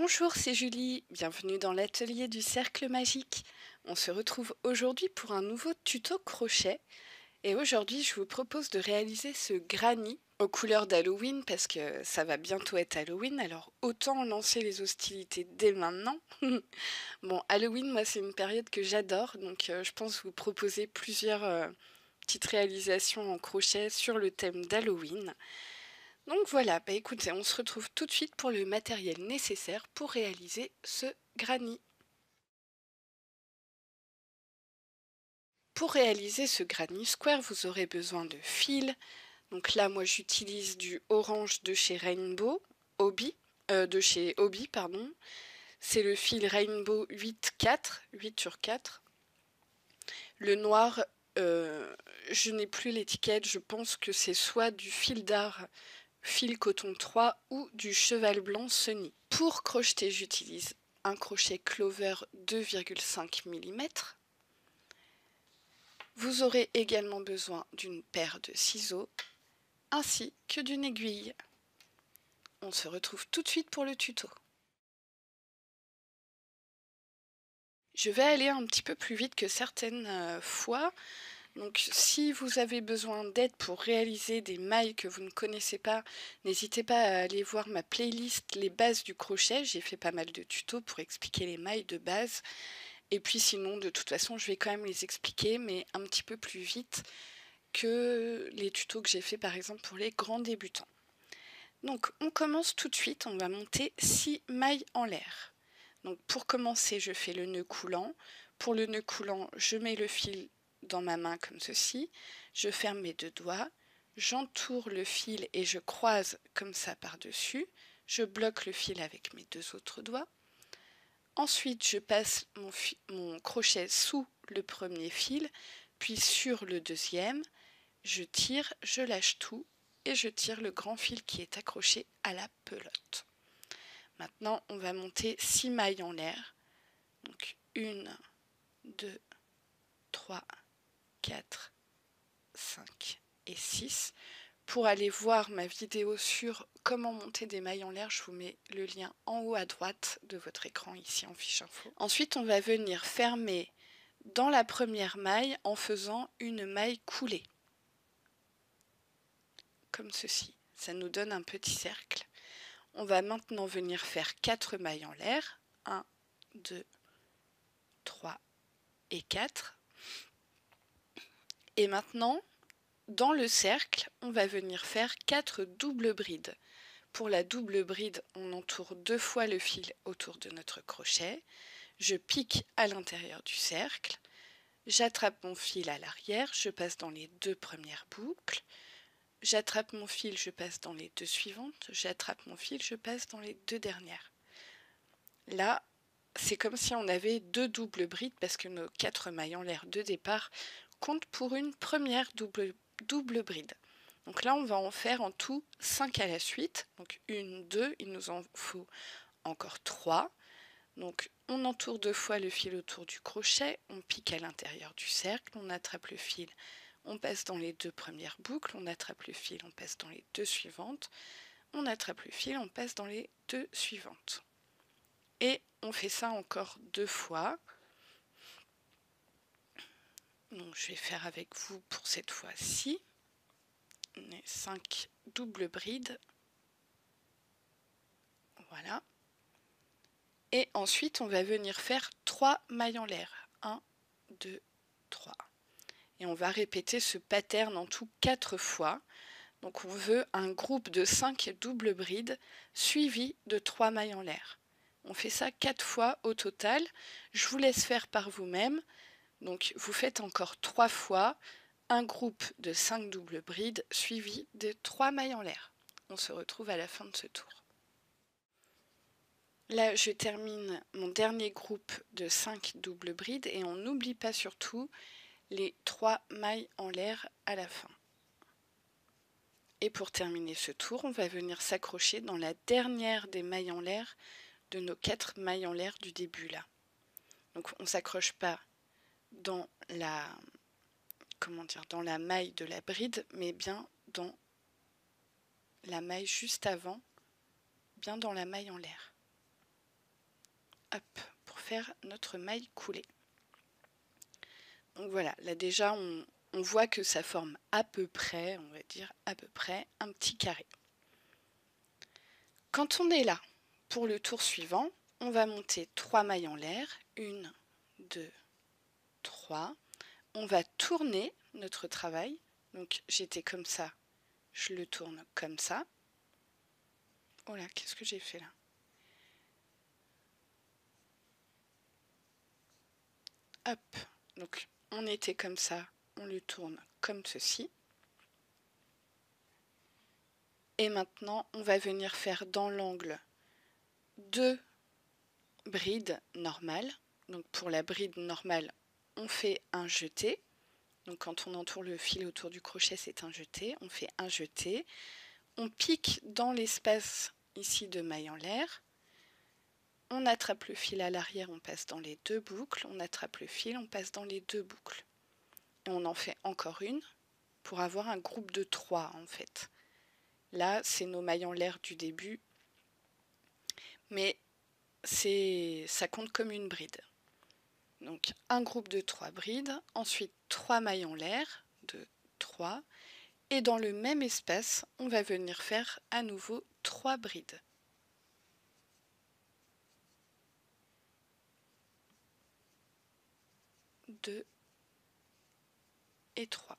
Bonjour, c'est Julie, bienvenue dans l'atelier du cercle magique. On se retrouve aujourd'hui pour un nouveau tuto crochet et aujourd'hui je vous propose de réaliser ce granny aux couleurs d'Halloween parce que ça va bientôt être Halloween, alors autant lancer les hostilités dès maintenant. Bon, Halloween, moi c'est une période que j'adore, donc je pense vous proposer plusieurs petites réalisations en crochet sur le thème d'Halloween. Donc voilà, bah écoutez, on se retrouve tout de suite pour le matériel nécessaire pour réaliser ce granny. Pour réaliser ce granny square, vous aurez besoin de fils. Donc là, moi j'utilise du orange de chez Rainbow, de chez Hobby, pardon. C'est le fil Rainbow 8/4, 8 sur 4. Le noir, je n'ai plus l'étiquette, je pense que c'est soit du fil d'art fil coton 3 ou du cheval blanc Sunny. Pour crocheter, j'utilise un crochet Clover 2,5 mm. Vous aurez également besoin d'une paire de ciseaux ainsi que d'une aiguille. On se retrouve tout de suite pour le tuto. Je vais aller un petit peu plus vite que certaines fois. Donc si vous avez besoin d'aide pour réaliser des mailles que vous ne connaissez pas, n'hésitez pas à aller voir ma playlist Les bases du crochet. J'ai fait pas mal de tutos pour expliquer les mailles de base. Et puis sinon, de toute façon, je vais quand même les expliquer, mais un petit peu plus vite que les tutos que j'ai fait par exemple pour les grands débutants. Donc on commence tout de suite, on va monter 6 mailles en l'air. Donc pour commencer, je fais le nœud coulant. Pour le nœud coulant, je mets le fil dans ma main comme ceci, je ferme mes deux doigts, j'entoure le fil et je croise comme ça par-dessus, je bloque le fil avec mes deux autres doigts. Ensuite, je passe mon crochet sous le premier fil, puis sur le deuxième, je tire, je lâche tout et je tire le grand fil qui est accroché à la pelote. Maintenant, on va monter 6 mailles en l'air. Donc 1, 2, 3, 4, 5 et 6. Pour aller voir ma vidéo sur comment monter des mailles en l'air, je vous mets le lien en haut à droite de votre écran ici en fiche info. Ensuite, on va venir fermer dans la première maille en faisant une maille coulée. Comme ceci. Ça nous donne un petit cercle. On va maintenant venir faire 4 mailles en l'air. 1, 2, 3 et 4. Et maintenant, dans le cercle, on va venir faire 4 doubles brides. Pour la double bride, on entoure 2 fois le fil autour de notre crochet. Je pique à l'intérieur du cercle. J'attrape mon fil à l'arrière, je passe dans les 2 premières boucles. J'attrape mon fil, je passe dans les 2 suivantes. J'attrape mon fil, je passe dans les 2 dernières. Là, c'est comme si on avait 2 doubles brides parce que nos 4 mailles en l'air de départ comptent pour une première double bride. Donc là, on va en faire en tout 5 à la suite. Donc 1, 2, il nous en faut encore 3. Donc on entoure 2 fois le fil autour du crochet, on pique à l'intérieur du cercle, on attrape le fil, on passe dans les 2 premières boucles, on attrape le fil, on passe dans les 2 suivantes, on attrape le fil, on passe dans les 2 suivantes. Et on fait ça encore 2 fois. Donc je vais faire avec vous pour cette fois-ci. 5 doubles brides. Voilà. Et ensuite, on va venir faire 3 mailles en l'air. 1, 2, 3. Et on va répéter ce pattern en tout 4 fois. Donc on veut un groupe de 5 doubles brides suivi de 3 mailles en l'air. On fait ça 4 fois au total. Je vous laisse faire par vous-même. Donc vous faites encore 3 fois un groupe de 5 doubles brides suivi de 3 mailles en l'air. On se retrouve à la fin de ce tour. Là, je termine mon dernier groupe de 5 doubles brides et on n'oublie pas surtout les 3 mailles en l'air à la fin. Et pour terminer ce tour, on va venir s'accrocher dans la dernière des mailles en l'air de nos 4 mailles en l'air du début là. Donc on ne s'accroche pas dans dans la maille de la bride, mais bien dans la maille juste avant, bien dans la maille en l'air. hop, pour faire notre maille coulée. Donc voilà, là déjà on voit que ça forme à peu près, on va dire à peu près, un petit carré. Quand on est là, pour le tour suivant, on va monter 3 mailles en l'air, 1, 2, 3. On va tourner notre travail, donc j'étais comme ça, je le tourne comme ça. Oh là, qu'est-ce que j'ai fait là? Hop, donc on était comme ça, on le tourne comme ceci. Et maintenant, on va venir faire dans l'angle 2 brides normales. Donc pour la bride normale, on fait un jeté. Donc quand on entoure le fil autour du crochet, c'est un jeté. On fait un jeté. On pique dans l'espace ici de maille en l'air. On attrape le fil à l'arrière, on passe dans les 2 boucles. On attrape le fil, on passe dans les 2 boucles. Et on en fait encore une pour avoir un groupe de 3 en fait. Là, c'est nos mailles en l'air du début, mais ça compte comme une bride. Donc un groupe de 3 brides, ensuite 3 mailles en l'air, 2, 3, et dans le même espace, on va venir faire à nouveau 3 brides. 2 et 3.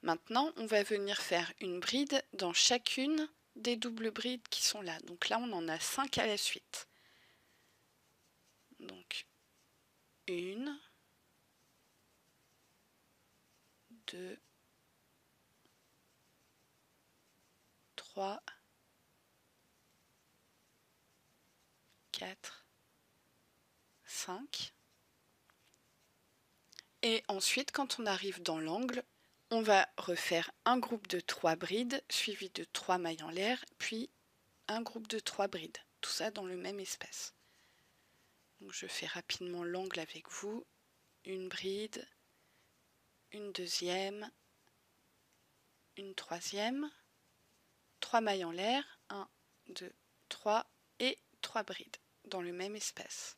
Maintenant, on va venir faire une bride dans chacune des doubles brides qui sont là. Donc là, on en a 5 à la suite. Donc 1, 2, 3, 4, 5. Et ensuite, quand on arrive dans l'angle, on va refaire un groupe de 3 brides suivi de 3 mailles en l'air, puis un groupe de 3 brides. Tout ça dans le même espace. Donc je fais rapidement l'angle avec vous. Une bride, une deuxième, une troisième, 3 mailles en l'air, 1, 2, 3 et 3 brides dans le même espace.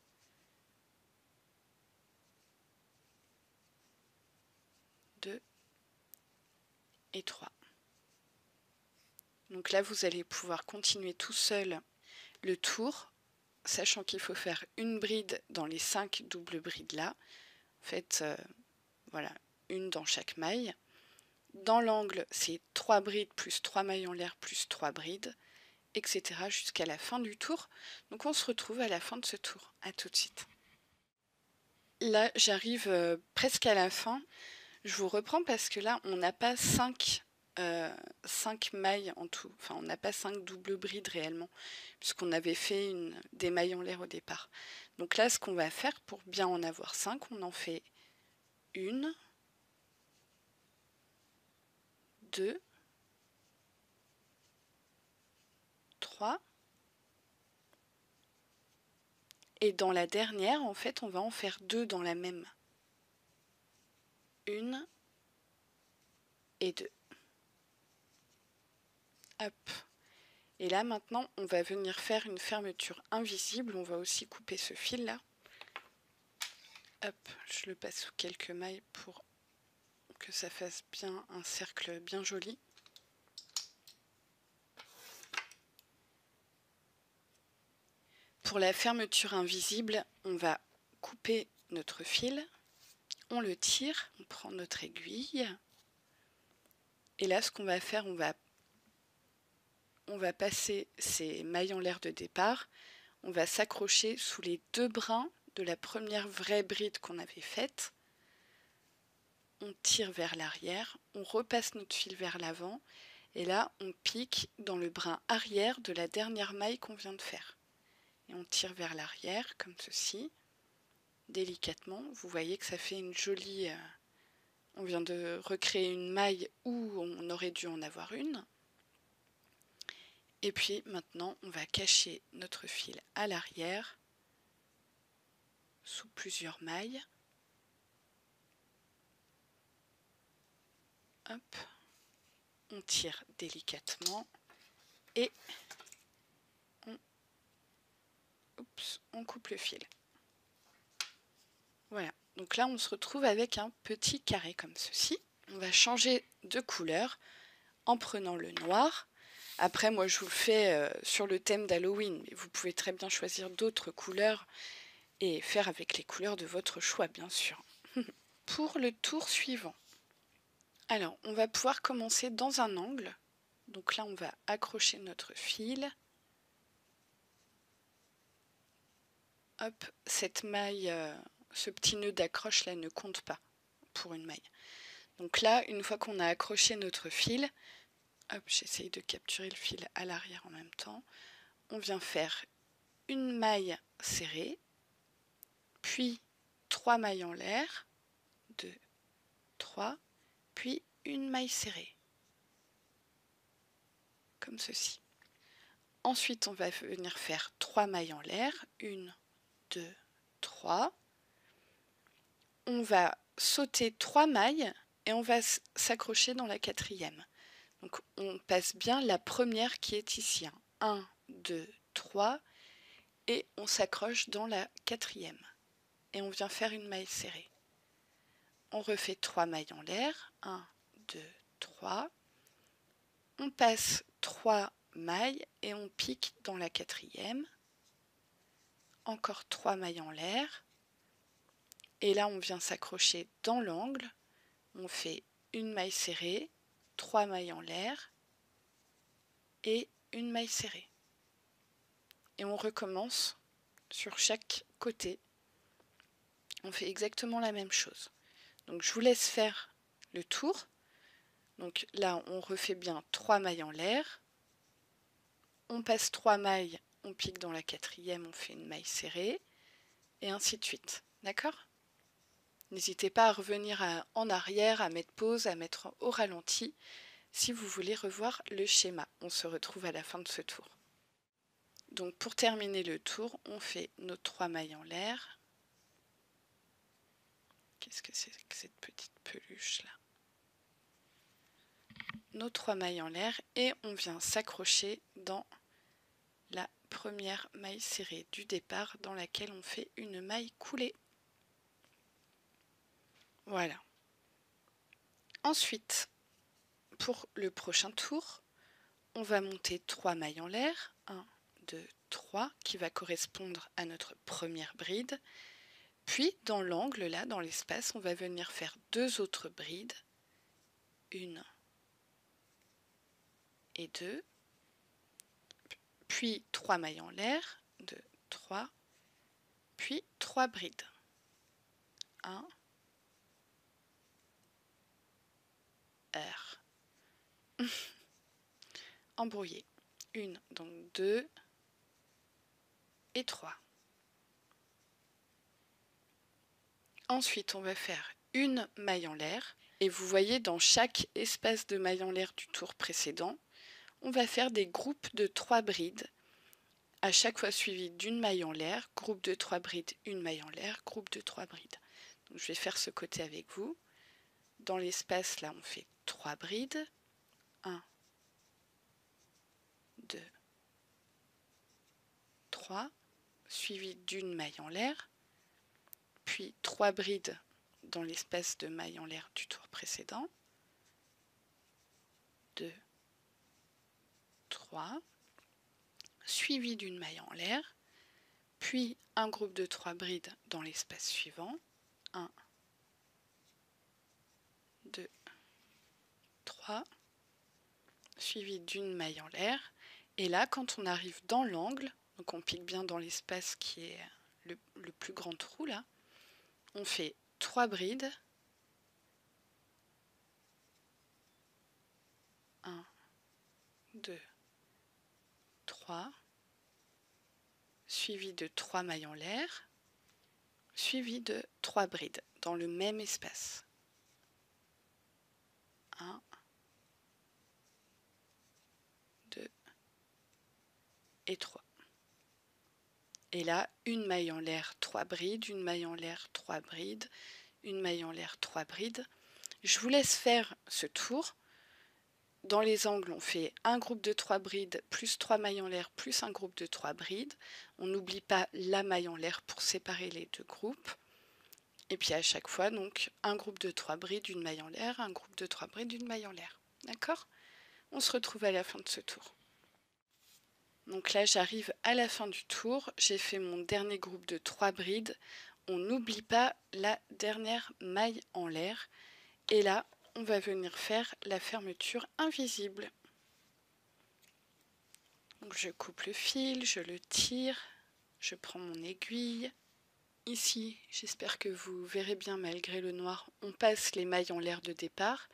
2 et 3. Donc là, vous allez pouvoir continuer tout seul le tour, sachant qu'il faut faire une bride dans les 5 doubles brides là. Faites voilà, une dans chaque maille. Dans l'angle, c'est 3 brides plus 3 mailles en l'air plus 3 brides, etc. jusqu'à la fin du tour. Donc on se retrouve à la fin de ce tour. À tout de suite. Là, j'arrive presque à la fin. Je vous reprends parce que là, on n'a pas 5 mailles en tout. Enfin, on n'a pas 5 doubles brides réellement, puisqu'on avait fait des mailles en l'air au départ. Donc là, ce qu'on va faire pour bien en avoir 5, on en fait une, 2, 3. Et dans la dernière, en fait, on va en faire 2 dans la même. 1 et 2. Hop. Et là, maintenant, on va venir faire une fermeture invisible. On va aussi couper ce fil-là. Hop, je le passe sous quelques mailles pour que ça fasse bien un cercle bien joli. Pour la fermeture invisible, on va couper notre fil, on le tire, on prend notre aiguille. Et là, ce qu'on va faire, on va passer ces mailles en l'air de départ. On va s'accrocher sous les 2 brins de la première vraie bride qu'on avait faite. On tire vers l'arrière, on repasse notre fil vers l'avant et là on pique dans le brin arrière de la dernière maille qu'on vient de faire. Et on tire vers l'arrière comme ceci, délicatement. Vous voyez que ça fait une jolie... on vient de recréer une maille où on aurait dû en avoir une. Et puis maintenant on va cacher notre fil à l'arrière sous plusieurs mailles. Hop, on tire délicatement et on oups, on coupe le fil. Voilà, donc là on se retrouve avec un petit carré comme ceci. On va changer de couleur en prenant le noir. Après moi je vous le fais sur le thème d'Halloween, mais vous pouvez très bien choisir d'autres couleurs et faire avec les couleurs de votre choix bien sûr. Pour le tour suivant, alors on va pouvoir commencer dans un angle. Donc là on va accrocher notre fil. Hop, cette maille, ce petit nœud d'accroche là ne compte pas pour une maille. Donc là, une fois qu'on a accroché notre fil, hop, j'essaye de capturer le fil à l'arrière en même temps, on vient faire une maille serrée, puis 3 mailles en l'air, 2, 3, puis une maille serrée, comme ceci. Ensuite, on va venir faire 3 mailles en l'air, 1, 2, 3. On va sauter 3 mailles et on va s'accrocher dans la 4e. Donc on passe bien la première qui est ici. 1, 2, 3 et on s'accroche dans la 4e. Et on vient faire une maille serrée. On refait 3 mailles en l'air. 1, 2, 3. On passe 3 mailles et on pique dans la 4e. Encore 3 mailles en l'air. Et là, on vient s'accrocher dans l'angle. On fait une maille serrée, 3 mailles en l'air et une maille serrée. Et on recommence sur chaque côté. On fait exactement la même chose. Donc je vous laisse faire le tour. Donc là, on refait bien 3 mailles en l'air. On passe 3 mailles, on pique dans la 4e, on fait une maille serrée. Et ainsi de suite. D'accord ? N'hésitez pas à revenir en arrière, à mettre pause, à mettre au ralenti si vous voulez revoir le schéma. On se retrouve à la fin de ce tour. Donc pour terminer le tour, on fait nos 3 mailles en l'air. Qu'est-ce que c'est que cette petite peluche là? Nos 3 mailles en l'air et on vient s'accrocher dans la première maille serrée du départ dans laquelle on fait une maille coulée. Voilà. Ensuite, pour le prochain tour, on va monter 3 mailles en l'air. 1, 2, 3, qui va correspondre à notre première bride. Puis, dans l'angle, là, dans l'espace, on va venir faire 2 autres brides. 1 et 2. Puis 3 mailles en l'air. 2, 3. Puis 3 brides. 1, R. Embrouillé. 1, donc 2 et 3. Ensuite, on va faire une maille en l'air. Et vous voyez, dans chaque espace de maille en l'air du tour précédent, on va faire des groupes de 3 brides, à chaque fois suivi d'une maille en l'air, groupe de 3 brides, une maille en l'air, groupe de 3 brides. Donc, je vais faire ce côté avec vous. Dans l'espace, là, on fait 3 brides. 1, 2, 3, suivi d'une maille en l'air, puis 3 brides dans l'espace de maille en l'air du tour précédent. 2, 3, suivi d'une maille en l'air, puis un groupe de 3 brides dans l'espace suivant. 1, 2, 3, suivi d'une maille en l'air. Et là, quand on arrive dans l'angle, donc on pique bien dans l'espace qui est le plus grand trou là, on fait 3 brides. 1, 2, 3, suivi de 3 mailles en l'air, suivi de 3 brides dans le même espace. 1, 2 et 3. Et là, une maille en l'air, 3 brides, une maille en l'air, 3 brides, une maille en l'air, 3 brides. Je vous laisse faire ce tour. dans les angles, on fait un groupe de 3 brides plus 3 mailles en l'air plus un groupe de 3 brides. On n'oublie pas la maille en l'air pour séparer les deux groupes. Et puis à chaque fois, donc, un groupe de 3 brides, une maille en l'air, un groupe de 3 brides, une maille en l'air. D'accord? On se retrouve à la fin de ce tour. Donc là, j'arrive à la fin du tour. J'ai fait mon dernier groupe de 3 brides. On n'oublie pas la dernière maille en l'air. Et là, on va venir faire la fermeture invisible. Donc je coupe le fil, je le tire, je prends mon aiguille. Ici, j'espère que vous verrez bien malgré le noir, on passe les mailles en l'air de départ.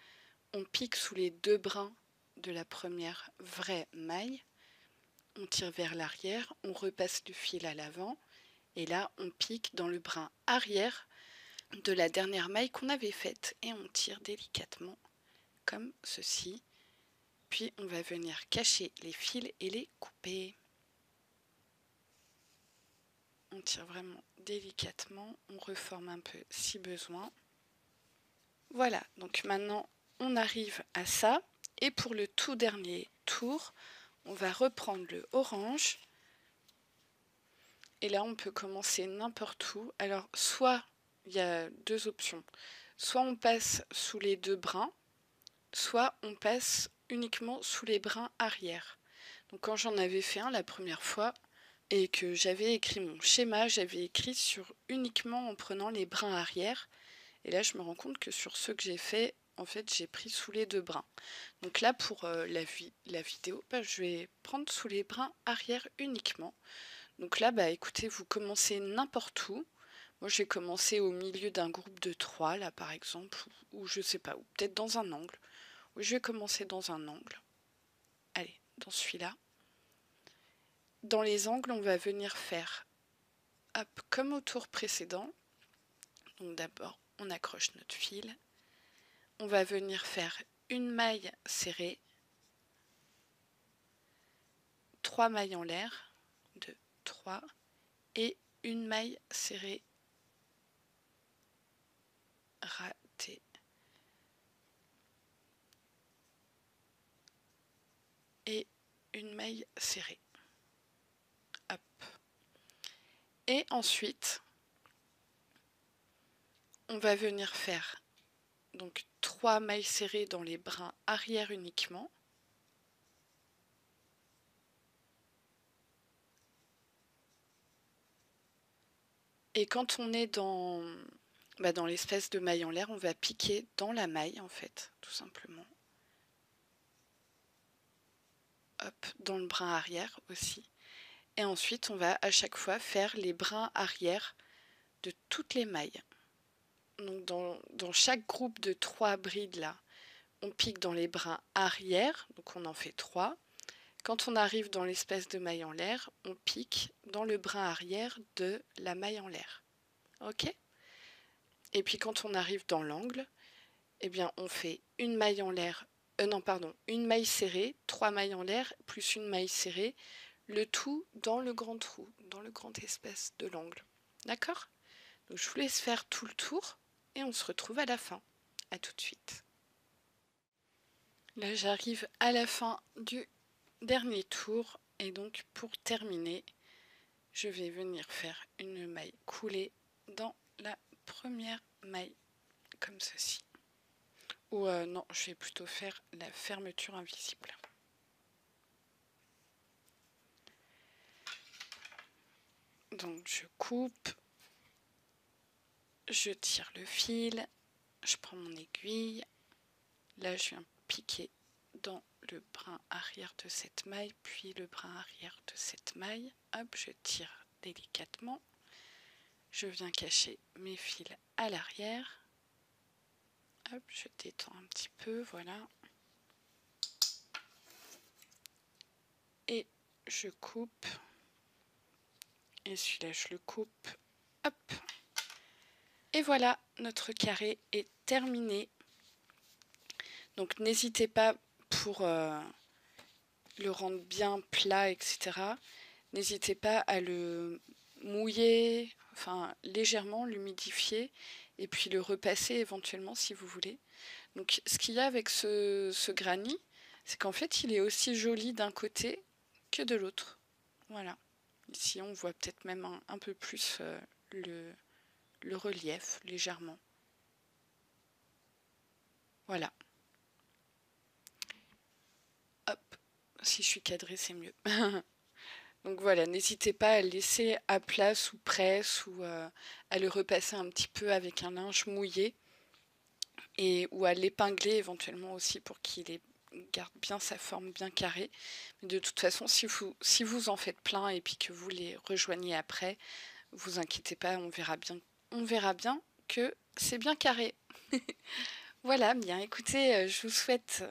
On pique sous les deux brins de la première vraie maille. On tire vers l'arrière, on repasse le fil à l'avant. Et là, on pique dans le brin arrière de la dernière maille qu'on avait faite. Et on tire délicatement, comme ceci. Puis on va venir cacher les fils et les couper. On tire vraiment délicatement, on reforme un peu si besoin. Voilà, donc maintenant on arrive à ça. Et pour le tout dernier tour, on va reprendre le orange. Et là on peut commencer n'importe où. Alors soit il y a deux options. Soit on passe sous les deux brins, soit on passe uniquement sous les brins arrière. Donc quand j'en avais fait un la première fois et que j'avais écrit mon schéma, j'avais écrit sur uniquement en prenant les brins arrière. Et là je me rends compte que sur ceux que j'ai fait, en fait j'ai pris sous les deux brins. Donc là pour la vidéo, je vais prendre sous les brins arrière uniquement. Donc là écoutez, vous commencez n'importe où. Moi j'ai commencé au milieu d'un groupe de 3 là par exemple, ou je sais pas, ou peut-être dans un angle. Oui, je vais commencer dans un angle. Allez, dans celui-là. Dans les angles, on va venir faire hop, comme au tour précédent. Donc d'abord, on accroche notre fil. On va venir faire une maille serrée, 3 mailles en l'air, 2, 3, et une maille serrée ratée. Et une maille serrée. Hop. Et ensuite, on va venir faire donc 3 mailles serrées dans les brins arrière uniquement. Et quand on est dans l'espèce de maille en l'air, on va piquer dans la maille en fait, tout simplement. Hop, dans le brin arrière aussi. Et ensuite, on va à chaque fois faire les brins arrière de toutes les mailles. Donc dans chaque groupe de 3 brides là, on pique dans les brins arrière, donc on en fait 3. Quand on arrive dans l'espèce de maille en l'air, on pique dans le brin arrière de la maille en l'air. Ok ? Et puis quand on arrive dans l'angle, eh bien on fait une maille en l'air, une maille serrée, 3 mailles en l'air, plus une maille serrée, le tout dans le grand trou, dans le grand espace de l'angle. D'accord ? Donc je vous laisse faire tout le tour et on se retrouve à la fin. À tout de suite. Là j'arrive à la fin du dernier tour et donc pour terminer, je vais venir faire une maille coulée dans la première maille, comme ceci. Ou non, je vais plutôt faire la fermeture invisible. Donc je coupe, je tire le fil, je prends mon aiguille, là je viens piquer dans le brin arrière de cette maille, puis le brin arrière de cette maille. Hop, je tire délicatement, je viens cacher mes fils à l'arrière. Hop, je détends un petit peu, voilà. Et je coupe. Et celui-là, je le coupe. Hop. Et voilà, notre carré est terminé. Donc n'hésitez pas pour le rendre bien plat, etc. N'hésitez pas à le mouiller, enfin légèrement l'humidifier et puis le repasser éventuellement si vous voulez. Donc ce qu'il y a avec ce granit, c'est qu'en fait il est aussi joli d'un côté que de l'autre. Voilà. Ici on voit peut-être même un peu plus le relief légèrement. Voilà. Hop, si je suis cadrée c'est mieux. Donc voilà, n'hésitez pas à le laisser à plat sous presse ou à le repasser un petit peu avec un linge mouillé ou à l'épingler éventuellement aussi pour qu'il garde bien sa forme bien carrée. Mais de toute façon, si vous en faites plein et puis que vous les rejoignez après, vous inquiétez pas, on verra bien que c'est bien carré. Voilà, bien écoutez, je vous souhaite...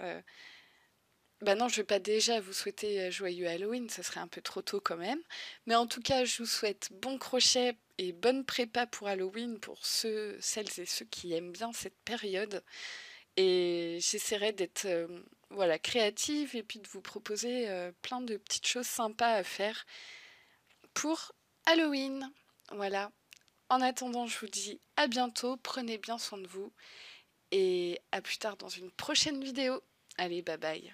Bah non, je vais pas déjà vous souhaiter joyeux Halloween, ça serait un peu trop tôt quand même. Mais en tout cas, je vous souhaite bon crochet et bonne prépa pour Halloween pour celles et ceux qui aiment bien cette période. Et j'essaierai d'être voilà, créative et puis de vous proposer plein de petites choses sympas à faire pour Halloween. Voilà. En attendant, je vous dis à bientôt, prenez bien soin de vous et à plus tard dans une prochaine vidéo. Allez, bye bye.